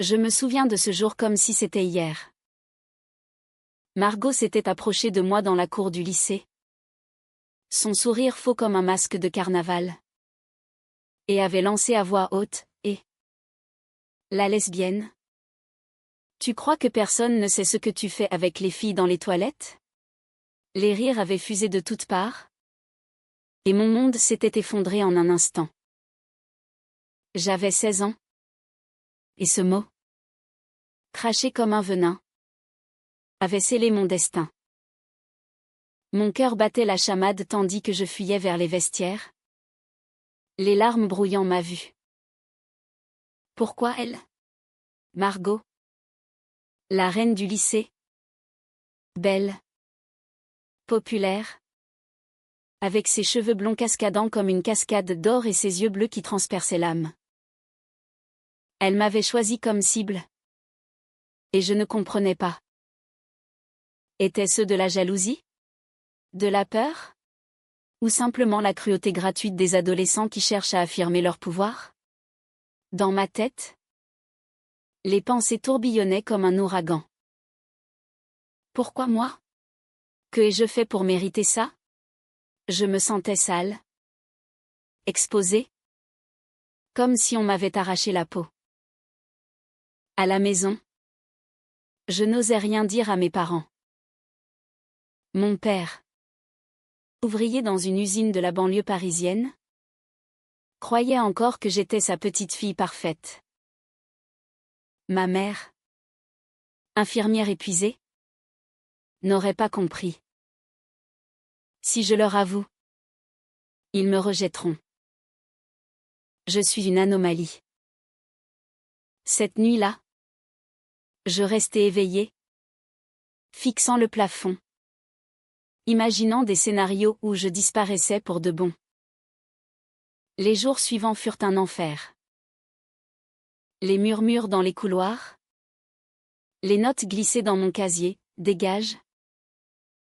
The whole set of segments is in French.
Je me souviens de ce jour comme si c'était hier. Margot s'était approchée de moi dans la cour du lycée. Son sourire faux comme un masque de carnaval. Et avait lancé à voix haute, « Et la lesbienne? Tu crois que personne ne sait ce que tu fais avec les filles dans les toilettes ?» Les rires avaient fusé de toutes parts. Et mon monde s'était effondré en un instant. J'avais 16 ans. Et ce mot, craché comme un venin, avait scellé mon destin. Mon cœur battait la chamade tandis que je fuyais vers les vestiaires. Les larmes brouillant ma vue. Pourquoi elle? Margot. La reine du lycée. Belle. Populaire. Avec ses cheveux blonds cascadant comme une cascade d'or et ses yeux bleus qui transperçaient l'âme. Elle m'avait choisi comme cible. Et je ne comprenais pas. Était-ce de la jalousie? De la peur? Ou simplement la cruauté gratuite des adolescents qui cherchent à affirmer leur pouvoir? Dans ma tête, les pensées tourbillonnaient comme un ouragan. Pourquoi moi? Que ai-je fait pour mériter ça? Je me sentais sale. Exposée. Comme si on m'avait arraché la peau. À la maison, je n'osais rien dire à mes parents. Mon père, ouvrier dans une usine de la banlieue parisienne, croyait encore que j'étais sa petite fille parfaite. Ma mère, infirmière épuisée, n'aurait pas compris. Si je leur avoue, ils me rejetteront. Je suis une anomalie. Cette nuit-là, je restais éveillée, fixant le plafond, imaginant des scénarios où je disparaissais pour de bon. Les jours suivants furent un enfer. Les murmures dans les couloirs, les notes glissées dans mon casier, dégage.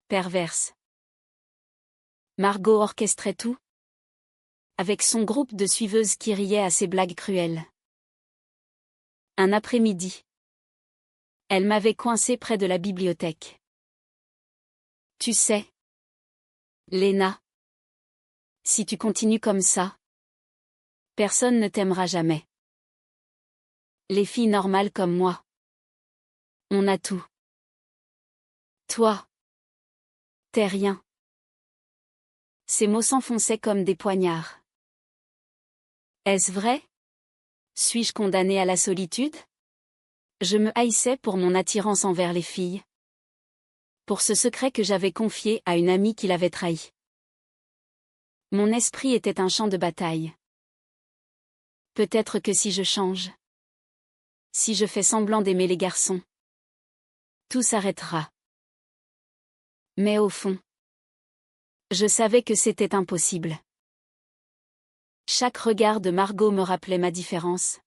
Perverse. Margot orchestrait tout, avec son groupe de suiveuses qui riaient à ses blagues cruelles. Un après-midi, elle m'avait coincé près de la bibliothèque. Tu sais, Léna, si tu continues comme ça, personne ne t'aimera jamais. Les filles normales comme moi, on a tout. Toi, t'es rien. Ces mots s'enfonçaient comme des poignards. Est-ce vrai? Suis-je condamnée à la solitude? Je me haïssais pour mon attirance envers les filles. Pour ce secret que j'avais confié à une amie qui l'avait trahi. Mon esprit était un champ de bataille. Peut-être que si je change, si je fais semblant d'aimer les garçons, tout s'arrêtera. Mais au fond, je savais que c'était impossible. Chaque regard de Margot me rappelait ma différence.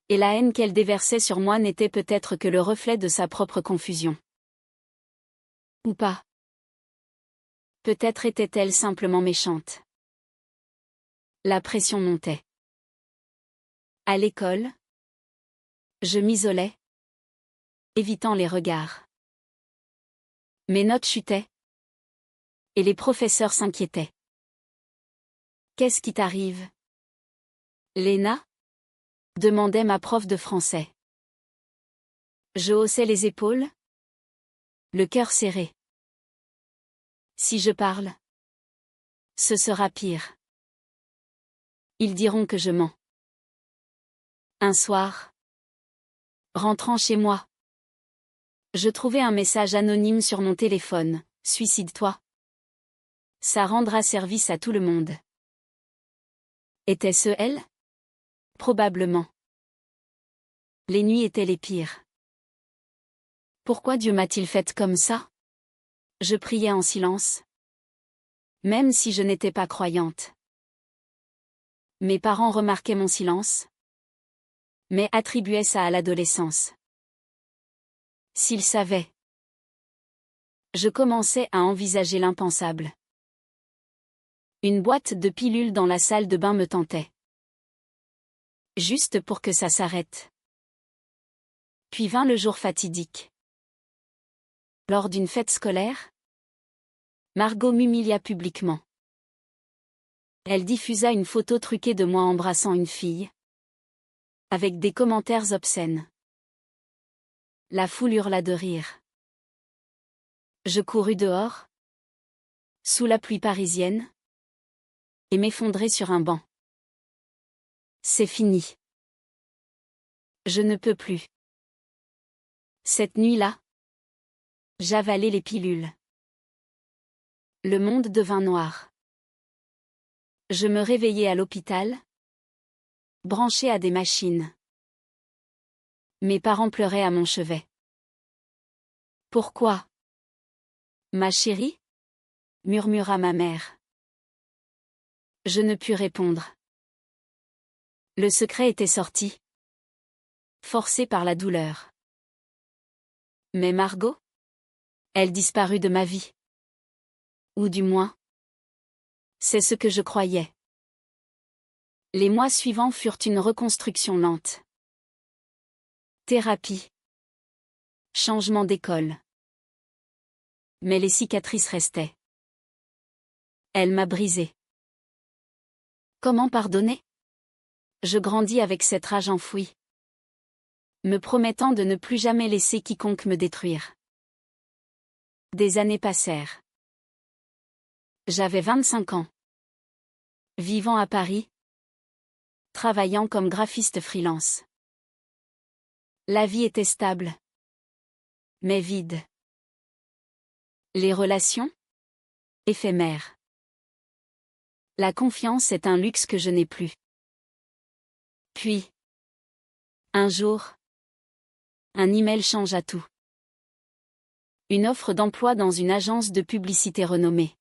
Et la haine qu'elle déversait sur moi n'était peut-être que le reflet de sa propre confusion. Ou pas. Peut-être était-elle simplement méchante. La pression montait. À l'école, je m'isolais, évitant les regards. Mes notes chutaient. Et les professeurs s'inquiétaient. Qu'est-ce qui t'arrive? Léna? Demandait ma prof de français. Je haussais les épaules, le cœur serré. Si je parle, ce sera pire. Ils diront que je mens. Un soir, rentrant chez moi, je trouvai un message anonyme sur mon téléphone, « Suicide-toi. Ça rendra service à tout le monde. » Était-ce elle? Probablement. Les nuits étaient les pires. Pourquoi Dieu m'a-t-il faite comme ça? Je priais en silence. Même si je n'étais pas croyante. Mes parents remarquaient mon silence, mais attribuaient ça à l'adolescence. S'ils savaient. Je commençais à envisager l'impensable. Une boîte de pilules dans la salle de bain me tentait. Juste pour que ça s'arrête. Puis vint le jour fatidique. Lors d'une fête scolaire, Margot m'humilia publiquement. Elle diffusa une photo truquée de moi embrassant une fille, avec des commentaires obscènes. La foule hurla de rire. Je courus dehors, sous la pluie parisienne, et m'effondrai sur un banc. C'est fini. Je ne peux plus. Cette nuit-là, j'avalai les pilules. Le monde devint noir. Je me réveillai à l'hôpital, branché à des machines. Mes parents pleuraient à mon chevet. Pourquoi? Ma chérie? Murmura ma mère. Je ne pus répondre. Le secret était sorti, forcé par la douleur. Mais Margot? Elle disparut de ma vie. Ou du moins, c'est ce que je croyais. Les mois suivants furent une reconstruction lente. Thérapie. Changement d'école. Mais les cicatrices restaient. Elle m'a brisé. Comment pardonner? Je grandis avec cette rage enfouie, me promettant de ne plus jamais laisser quiconque me détruire. Des années passèrent. J'avais 25 ans. Vivant à Paris, travaillant comme graphiste freelance. La vie était stable, mais vide. Les relations? Éphémères. La confiance est un luxe que je n'ai plus. Puis, un jour, un email changea tout. Une offre d'emploi dans une agence de publicité renommée.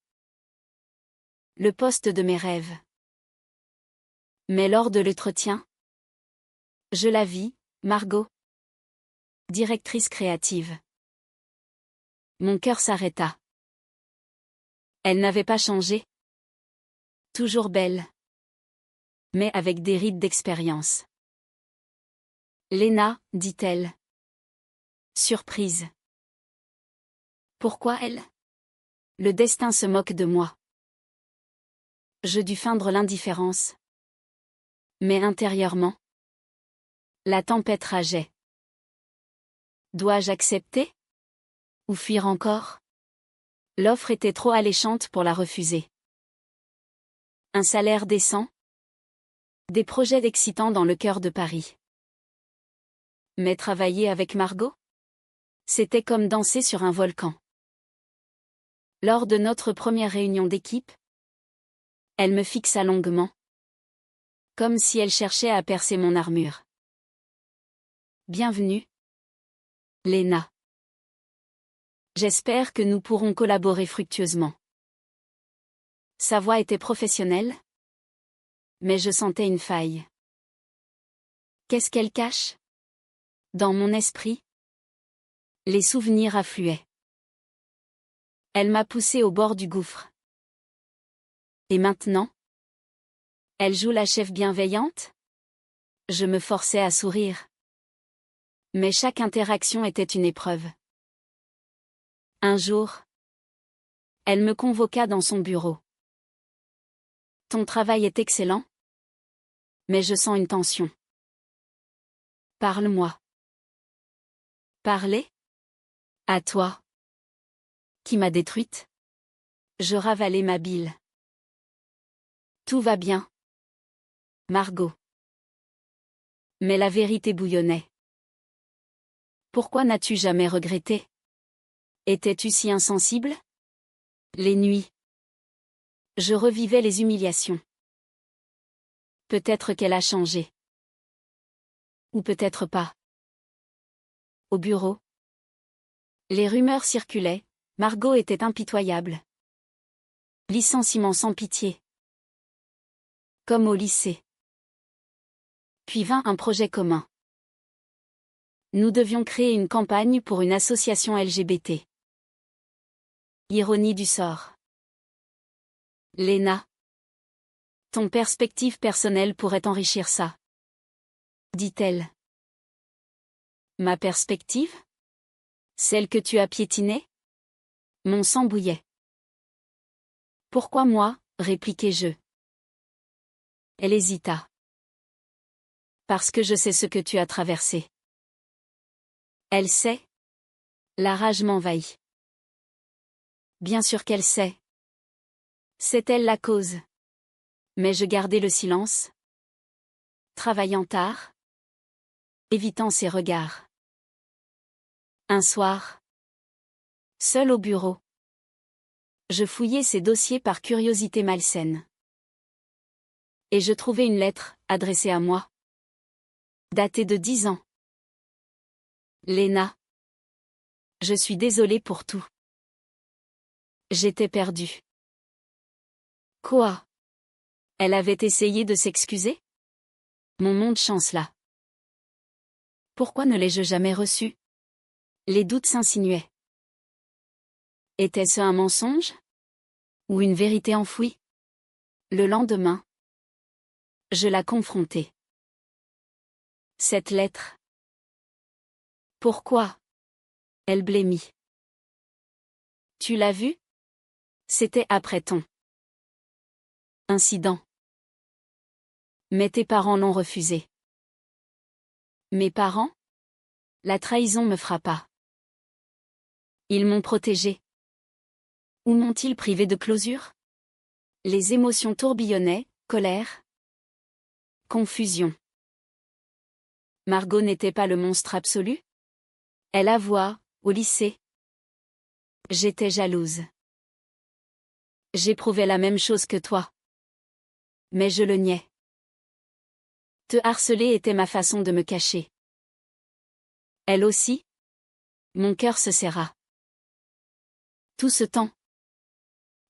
Le poste de mes rêves. Mais lors de l'entretien, je la vis, Margot, directrice créative. Mon cœur s'arrêta. Elle n'avait pas changé. Toujours belle. Mais avec des rides d'expérience. Léna, dit-elle. Surprise. Pourquoi elle? Le destin se moque de moi. Je dus feindre l'indifférence. Mais intérieurement, la tempête rageait. Dois-je accepter? Ou fuir encore? L'offre était trop alléchante pour la refuser. Un salaire décent? Des projets excitants dans le cœur de Paris. Mais travailler avec Margot? C'était comme danser sur un volcan. Lors de notre première réunion d'équipe, elle me fixa longuement, comme si elle cherchait à percer mon armure. Bienvenue, Léna. J'espère que nous pourrons collaborer fructueusement. Sa voix était professionnelle, mais je sentais une faille. Qu'est-ce qu'elle cache? Dans mon esprit, les souvenirs affluaient. Elle m'a poussé au bord du gouffre. Et maintenant? Elle joue la chef bienveillante? Je me forçais à sourire. Mais chaque interaction était une épreuve. Un jour, elle me convoqua dans son bureau. Ton travail est excellent, mais je sens une tension. Parle-moi. Parler? À toi. Qui m'a détruite? Je ravalai ma bile. Tout va bien, Margot. Mais la vérité bouillonnait. Pourquoi n'as-tu jamais regretté? Étais-tu si insensible? Les nuits. Je revivais les humiliations. Peut-être qu'elle a changé. Ou peut-être pas. Au bureau. Les rumeurs circulaient, Margot était impitoyable. Licenciement sans pitié. Comme au lycée. Puis vint un projet commun. Nous devions créer une campagne pour une association LGBT. Ironie du sort. Léna. Ton perspective personnelle pourrait enrichir ça. Dit-elle. Ma perspective? Celle que tu as piétinée? Mon sang bouillait. Pourquoi moi? Répliquai-je. Elle hésita. Parce que je sais ce que tu as traversé. Elle sait? La rage m'envahit. Bien sûr qu'elle sait. C'est elle la cause. Mais je gardai le silence. Travaillant tard. Évitant ses regards. Un soir. Seul au bureau. Je fouillai ses dossiers par curiosité malsaine. Et je trouvai une lettre, adressée à moi. Datée de 10 ans. Léna. Je suis désolée pour tout. J'étais perdue. Quoi? Elle avait essayé de s'excuser? Mon monde chancela. Pourquoi ne l'ai-je jamais reçu? Les doutes s'insinuaient. Était-ce un mensonge? Ou une vérité enfouie? Le lendemain. Je la confrontai. Cette lettre. Pourquoi? Elle blêmit. Tu l'as vue? C'était après ton incident. Mais tes parents l'ont refusé. Mes parents? La trahison me frappa. Ils m'ont protégée. Ou m'ont-ils privé de closure? Les émotions tourbillonnaient, colère, confusion. Margot n'était pas le monstre absolu? Elle avoua, au lycée. J'étais jalouse. J'éprouvais la même chose que toi. Mais je le niais. Te harceler était ma façon de me cacher. Elle aussi? Mon cœur se serra. Tout ce temps.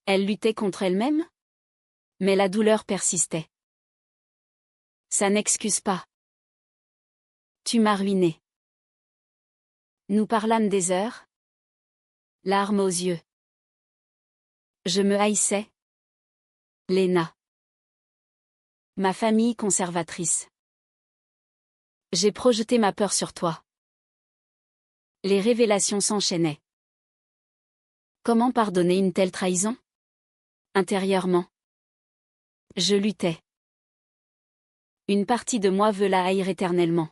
Elle luttait contre elle-même? Mais la douleur persistait. Ça n'excuse pas. Tu m'as ruiné. Nous parlâmes des heures. Larmes aux yeux. Je me haïssais. Léna. Ma famille conservatrice. J'ai projeté ma peur sur toi. Les révélations s'enchaînaient. Comment pardonner une telle trahison? Intérieurement. Je luttais. Une partie de moi veut la haïr éternellement.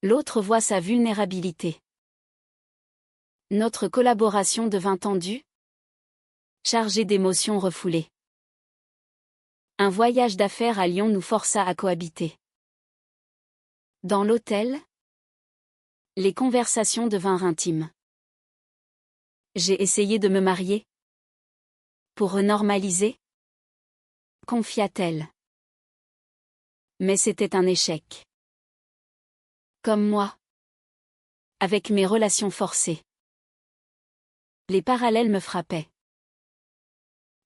L'autre voit sa vulnérabilité. Notre collaboration devint tendue, chargée d'émotions refoulées. Un voyage d'affaires à Lyon nous força à cohabiter. Dans l'hôtel, les conversations devinrent intimes. J'ai essayé de me marier. Pour renormaliser? Confia-t-elle. Mais c'était un échec. Comme moi. Avec mes relations forcées. Les parallèles me frappaient.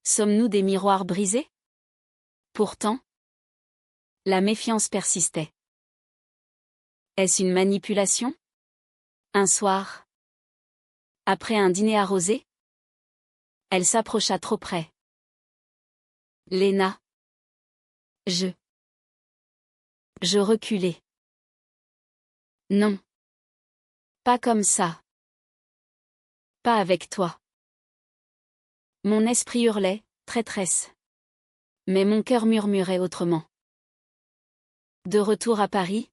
Sommes-nous des miroirs brisés? Pourtant, la méfiance persistait. Est-ce une manipulation? Un soir, après un dîner arrosé, elle s'approcha trop près. Léna. Je reculai. Non. Pas comme ça. Pas avec toi. Mon esprit hurlait, traîtresse. Mais mon cœur murmurait autrement. De retour à Paris,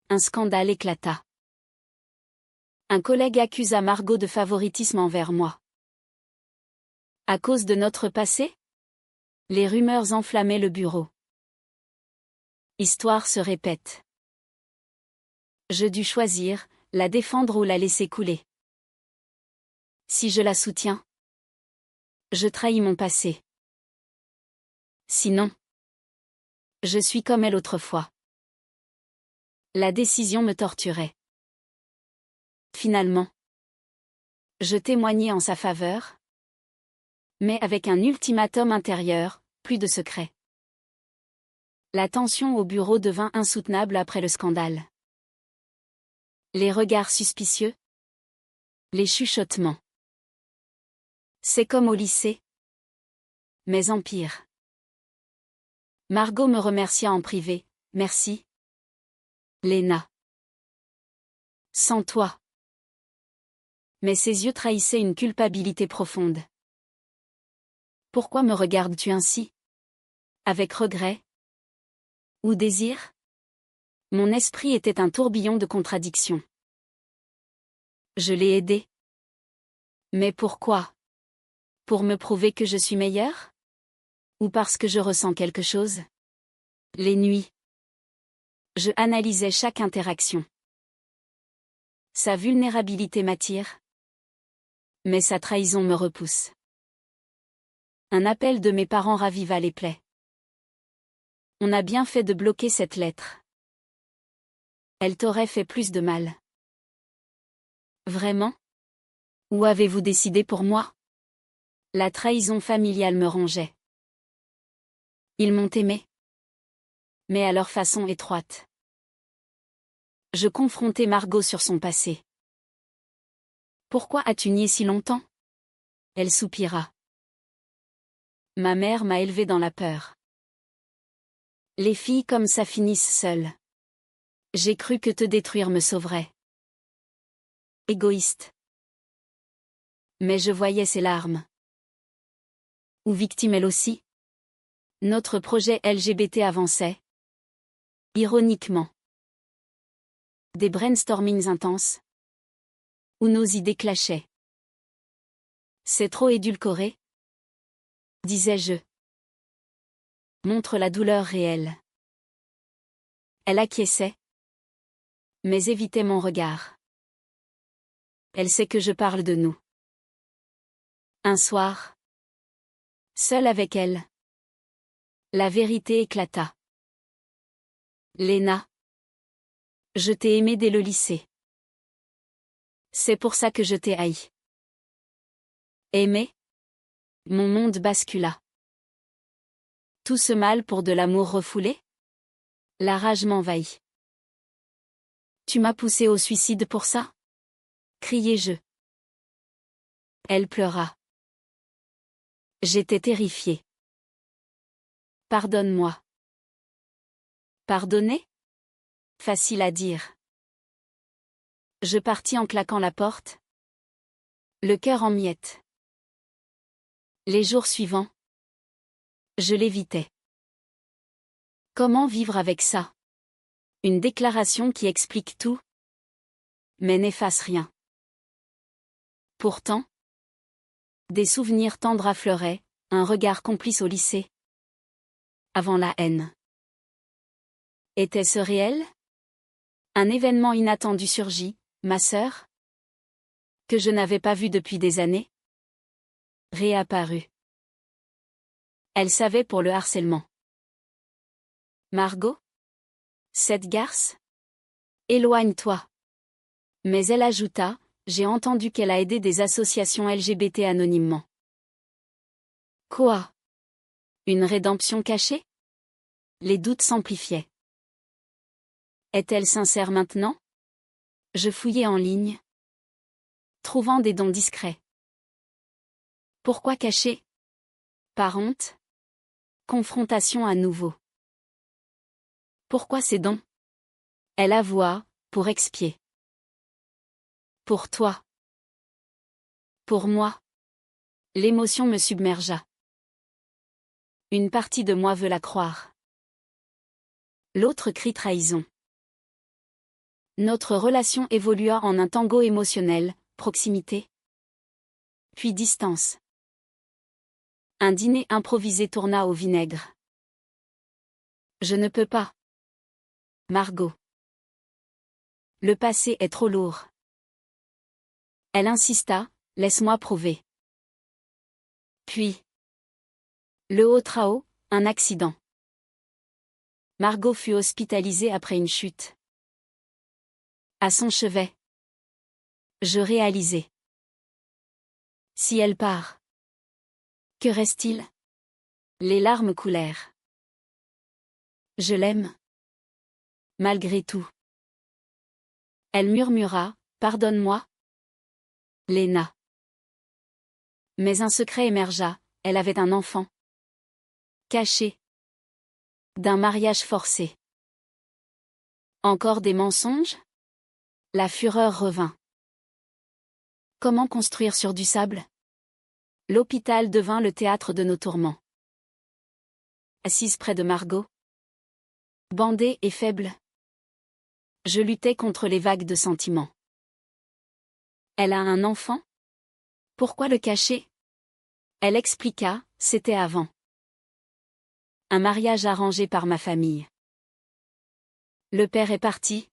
un scandale éclata. Un collègue accusa Margot de favoritisme envers moi. À cause de notre passé? Les rumeurs enflammaient le bureau. Histoire se répète. Je dus choisir, la défendre ou la laisser couler. Si je la soutiens, je trahis mon passé. Sinon, je suis comme elle autrefois. La décision me torturait. Finalement, je témoignai en sa faveur, mais avec un ultimatum intérieur, plus de secret. La tension au bureau devint insoutenable après le scandale. Les regards suspicieux, les chuchotements. C'est comme au lycée, mais en pire. Margot me remercia en privé. Merci. Léna. Sans toi. Mais ses yeux trahissaient une culpabilité profonde. Pourquoi me regardes-tu ainsi? Avec regret? Ou désir? Mon esprit était un tourbillon de contradictions. Je l'ai aidé. Mais pourquoi? Pour me prouver que je suis meilleure? Ou parce que je ressens quelque chose? Les nuits. Je analysais chaque interaction. Sa vulnérabilité m'attire. Mais sa trahison me repousse. Un appel de mes parents raviva les plaies. On a bien fait de bloquer cette lettre. Elle t'aurait fait plus de mal. Vraiment? Ou avez-vous décidé pour moi? La trahison familiale me rongeait. Ils m'ont aimé. Mais à leur façon étroite. Je confrontai Margot sur son passé. Pourquoi as-tu nié si longtemps? Elle soupira. Ma mère m'a élevée dans la peur. Les filles comme ça finissent seules. J'ai cru que te détruire me sauverait. Égoïste. Mais je voyais ses larmes. Ou victime elle aussi? Notre projet LGBT avançait. Ironiquement. Des brainstormings intenses. Où nos idées clashaient. C'est trop édulcoré? Disais-je. Montre la douleur réelle. Elle acquiesçait. Mais évitait mon regard. Elle sait que je parle de nous. Un soir. Seule avec elle. La vérité éclata. Léna. Je t'ai aimé dès le lycée. C'est pour ça que je t'ai haï. Aimé? Mon monde bascula. Tout ce mal pour de l'amour refoulé? La rage m'envahit. Tu m'as poussé au suicide pour ça? Criai-je. Elle pleura. J'étais terrifiée. Pardonne-moi. Pardonner? Facile à dire. Je partis en claquant la porte. Le cœur en miettes. Les jours suivants. Je l'évitais. Comment vivre avec ça? Une déclaration qui explique tout, mais n'efface rien. Pourtant, des souvenirs tendres affleuraient, un regard complice au lycée. Avant la haine. Était-ce réel? Un événement inattendu surgit, ma sœur, que je n'avais pas vue depuis des années, réapparut. Elle savait pour le harcèlement. Margot? Cette garce? Éloigne-toi. Mais elle ajouta, j'ai entendu qu'elle a aidé des associations LGBT anonymement. Quoi? Une rédemption cachée? Les doutes s'amplifiaient. Est-elle sincère maintenant? Je fouillais en ligne, trouvant des dons discrets. Pourquoi cacher? Par honte? Confrontation à nouveau. Pourquoi ces dons? Elle avoua, pour expier. Pour toi. Pour moi. L'émotion me submergea. Une partie de moi veut la croire. L'autre crie trahison. Notre relation évolua en un tango émotionnel, proximité. Puis distance. Un dîner improvisé tourna au vinaigre. Je ne peux pas. Margot. Le passé est trop lourd. Elle insista, laisse-moi prouver. Puis. Le Haut-Trao, un accident. Margot fut hospitalisée après une chute. À son chevet. Je réalisai. Si elle part. Que reste-t-il? Les larmes coulèrent. Je l'aime. Malgré tout. Elle murmura, pardonne-moi. Léna. Mais un secret émergea, elle avait un enfant. Caché. D'un mariage forcé. Encore des mensonges? La fureur revint. Comment construire sur du sable? L'hôpital devint le théâtre de nos tourments. Assise près de Margot, bandée et faible, je luttais contre les vagues de sentiments. Elle a un enfant? Pourquoi le cacher? Elle expliqua, c'était avant. Un mariage arrangé par ma famille. Le père est parti.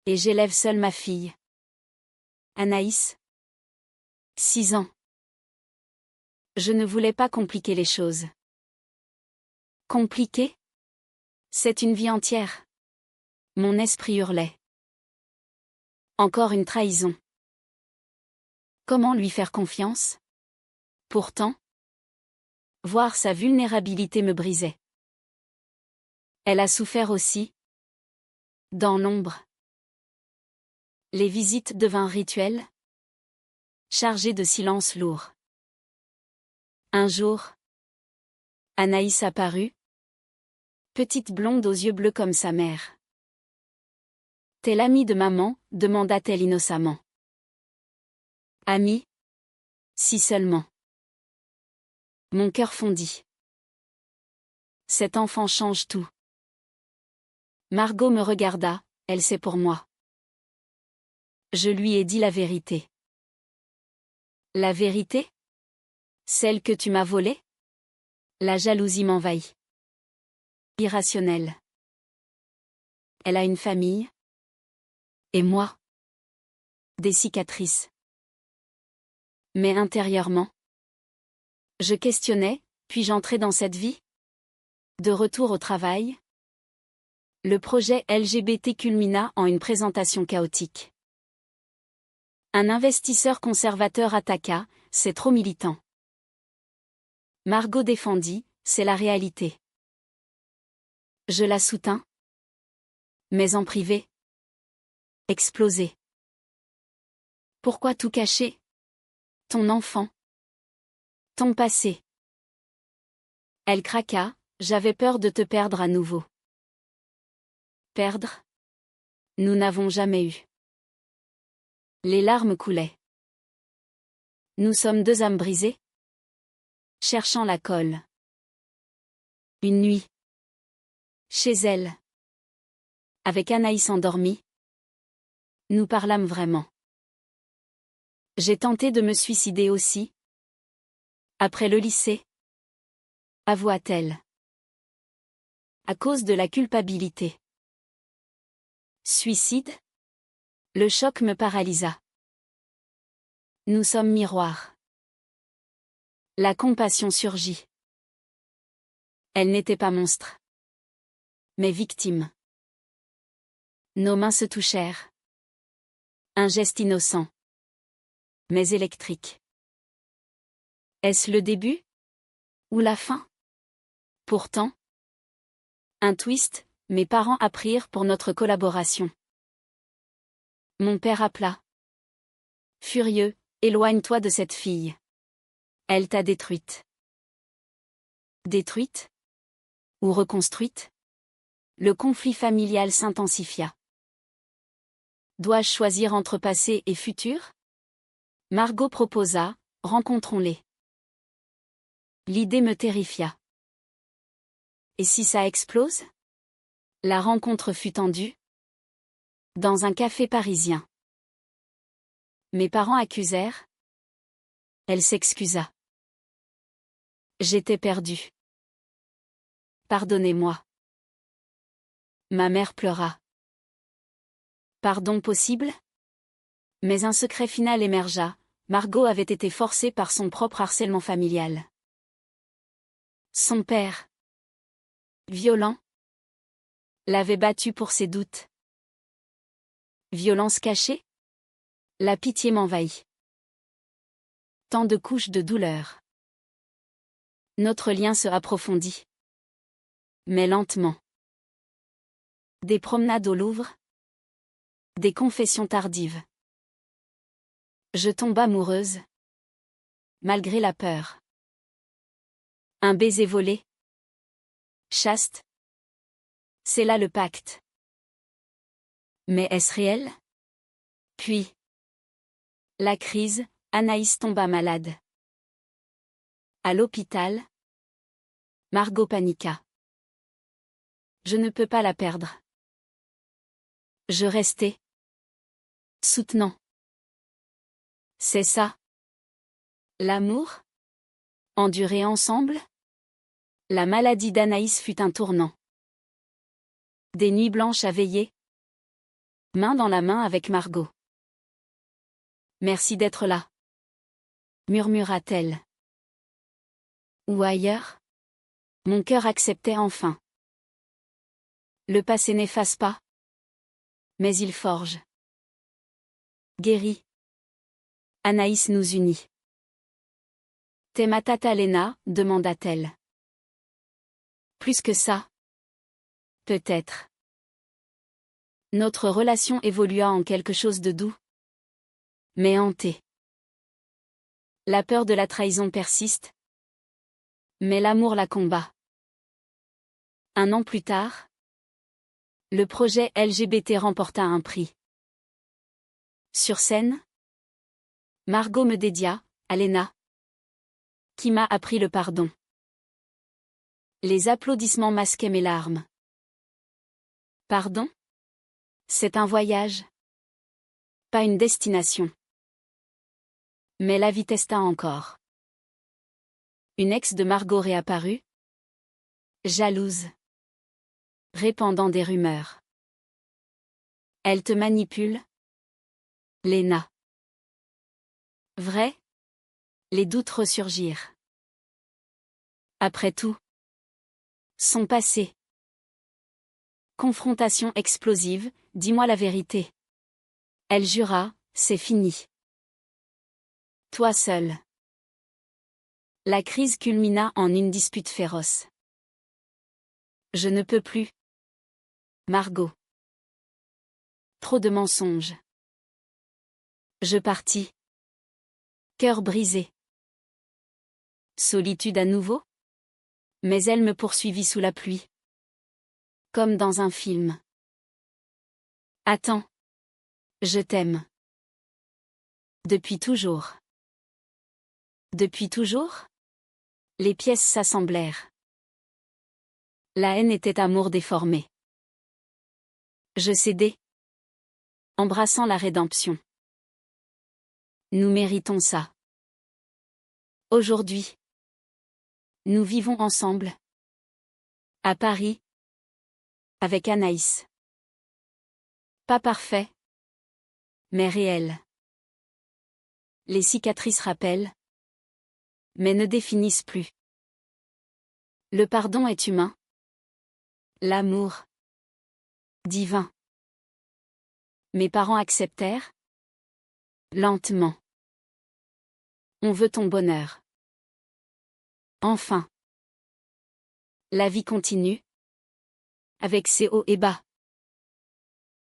Et j'élève seule ma fille. Anaïs. 6 ans. Je ne voulais pas compliquer les choses. Compliquer? C'est une vie entière. Mon esprit hurlait. Encore une trahison. Comment lui faire confiance? Pourtant, voir sa vulnérabilité me brisait. Elle a souffert aussi. Dans l'ombre. Les visites devinrent rituelles, chargées de silence lourd. Un jour, Anaïs apparut, petite blonde aux yeux bleus comme sa mère. T'es l'amie de maman, demanda-t-elle innocemment. Amie? Si seulement. Mon cœur fondit. Cet enfant change tout. Margot me regarda, elle c'est pour moi. Je lui ai dit la vérité. La vérité? Celle que tu m'as volée? La jalousie m'envahit. Irrationnelle. Elle a une famille. Et moi? Des cicatrices. Mais intérieurement, je questionnais, puis-je entrer dans cette vie? De retour au travail, le projet LGBT culmina en une présentation chaotique. Un investisseur conservateur attaqua, c'est trop militant. Margot défendit, c'est la réalité. Je la soutins. Mais en privé. Explosé. Pourquoi tout cacher? Ton enfant. Ton passé. Elle craqua, j'avais peur de te perdre à nouveau. Perdre? Nous n'avons jamais eu. Les larmes coulaient. Nous sommes deux âmes brisées. Cherchant la colle. Une nuit. Chez elle. Avec Anaïs endormie. Nous parlâmes vraiment. J'ai tenté de me suicider aussi. Après le lycée. Avoua-t-elle. À cause de la culpabilité. Suicide? Le choc me paralysa. Nous sommes miroirs. La compassion surgit. Elle n'était pas monstre. Mais victime. Nos mains se touchèrent. Un geste innocent. Mais électrique. Est-ce le début? Ou la fin? Pourtant. Un twist, mes parents apprirent pour notre collaboration. Mon père appela. Furieux, éloigne-toi de cette fille. Elle t'a détruite. Détruite? Ou reconstruite? Le conflit familial s'intensifia. Dois-je choisir entre passé et futur? Margot proposa, rencontrons-les. L'idée me terrifia. Et si ça explose? La rencontre fut tendue. Dans un café parisien. Mes parents accusèrent. Elle s'excusa. J'étais perdue. Pardonnez-moi. Ma mère pleura. Pardon possible? Mais un secret final émergea, Margot avait été forcée par son propre harcèlement familial. Son père, violent, l'avait battue pour ses doutes. Violence cachée? La pitié m'envahit. Tant de couches de douleur. Notre lien se approfondit. Mais lentement. Des promenades au Louvre. Des confessions tardives. Je tombe amoureuse. Malgré la peur. Un baiser volé. Chaste. C'est là le pacte. Mais est-ce réel? Puis, la crise, Anaïs tomba malade. À l'hôpital, Margot paniqua. Je ne peux pas la perdre. Je restai, soutenant. C'est ça. L'amour? Endurer ensemble? La maladie d'Anaïs fut un tournant. Des nuits blanches à veiller. Main dans la main avec Margot. Merci d'être là, murmura-t-elle. Ou ailleurs? Mon cœur acceptait enfin. Le passé n'efface pas, mais il forge. Guérit. Anaïs nous unit. T'es ma tata Lena, demanda-t-elle. Plus que ça. Peut-être. Notre relation évolua en quelque chose de doux, mais hanté. La peur de la trahison persiste, mais l'amour la combat. 1 an plus tard, le projet LGBT remporta un prix. Sur scène, Margot me dédia, à Lena, qui m'a appris le pardon. Les applaudissements masquaient mes larmes. Pardon? C'est un voyage, pas une destination. Mais la vie testa encore. Une ex de Margot réapparut, jalouse, répandant des rumeurs. Elle te manipule, Lena. Vrai? Les doutes ressurgirent. Après tout, son passé. Confrontation explosive, dis-moi la vérité. Elle jura, c'est fini. Toi seul. La crise culmina en une dispute féroce. Je ne peux plus. Margot. Trop de mensonges. Je partis. Cœur brisé. Solitude à nouveau? Mais elle me poursuivit sous la pluie. Comme dans un film. Attends. Je t'aime. Depuis toujours. Depuis toujours? Les pièces s'assemblèrent. La haine était amour déformé. Je cédai. Embrassant la rédemption. Nous méritons ça. Aujourd'hui. Nous vivons ensemble. À Paris. Avec Anaïs. Pas parfait. Mais réel. Les cicatrices rappellent. Mais ne définissent plus. Le pardon est humain. L'amour. Divin. Mes parents acceptèrent. Lentement. On veut ton bonheur. Enfin. La vie continue. Avec ses hauts et bas.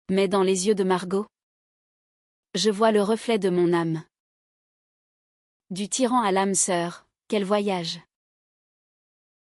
Mais dans les yeux de Margot, je vois le reflet de mon âme. Du tyran à l'âme sœur, quel voyage!